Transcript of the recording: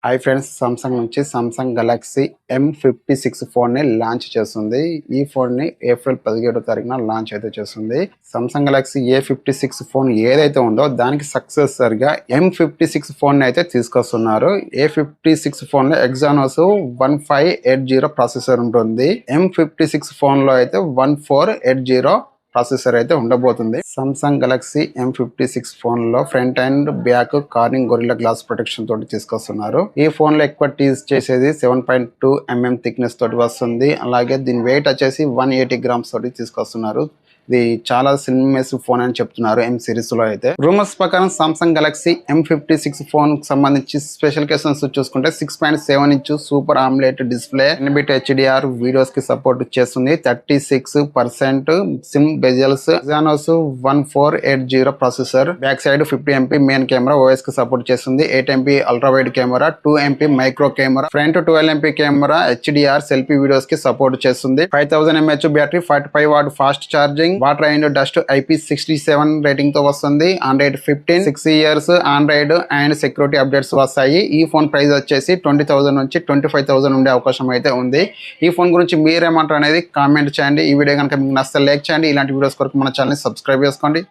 Hi friends, Samsung నుంచి Samsung Galaxy M56 phone ని launch చేస్తుంది. ఈ ఫోన్ ని ఏప్రిల్ 17వ తారీఖున లాంచ్ అయితే చేస్తుంది. సామ్సంగ్ గెలాక్సీ A56 ఫోన్ ఏదైతే ఉందో దానికి సక్సెసర్ గా M56 ఫోన్ ని అయితే తీసుకొస్తున్నారు. A56 ఫోన్ లో ఎగ్జానోస్ 1580 ప్రాసెసర్ ఉంటుంది. M56 ఫోన్ లో అయితే 1480 ప్రాసెసర్ అయితే ఉండబోతుంది. సామ్సంగ్ గెలాక్సీ M56 ఫోన్ లో front and back Corning Gorilla glass protection తోటి తీసుకొస్తున్నారు. ఈ ఫోన్ లో ఎక్కువ టీజ్ చేసేది 7.2 mm థిక్నెస్ తోటి వస్తుంది. అలాగే దీని వెయిట్ వచ్చేసి 180 గ్రామ్స్ తోటి తీసుకొస్తున్నారు. ఇది చాలా స్లిమ్మెస్ ఫోన్ అని చెప్తున్నారు M సిరీస్ లో అయితే. రూమర్స్ ప్రకారం సామ్సంగ్ గెలాక్సీ M56 ఫోన్ సంబంధించి స్పెసిఫికేషన్స్ చూసుకుంటే 6.7 inch super omelette display, 10 HDR videos కి సపోర్ట్ చేస్తుంది. 36% SIM bezels, Exynos 1480 processor, back side 50 MP main camera, OS కి సపోర్ట్ చేస్తుంది. 8 MP ultra wide camera, 2 MP micro camera, front 12 MP camera, HDR selfie videos కి support చేస్తుంది. 5000 mAh battery, 45 watt fast charging, water and dust IP67 rating తో వస్తుంది. Android 15, 6 years Android and security updates వస్తాయి. ఈ phone price వచ్చేసి 20,000 నుంచి 25,000 ఉండే అవకాశం అయితే ఉంది. ఈ ఫోన్ గురించి మీరేమంటారు అనేది కామెంట్ చేయండి. ఈ వీడియో కనుక మీకు నచ్చితే లైక్ చేయండి. ఇలాంటి వీడియోస్ కొరకు మన ఛానల్ ని సబ్స్క్రైబ్ చేసుకోండి.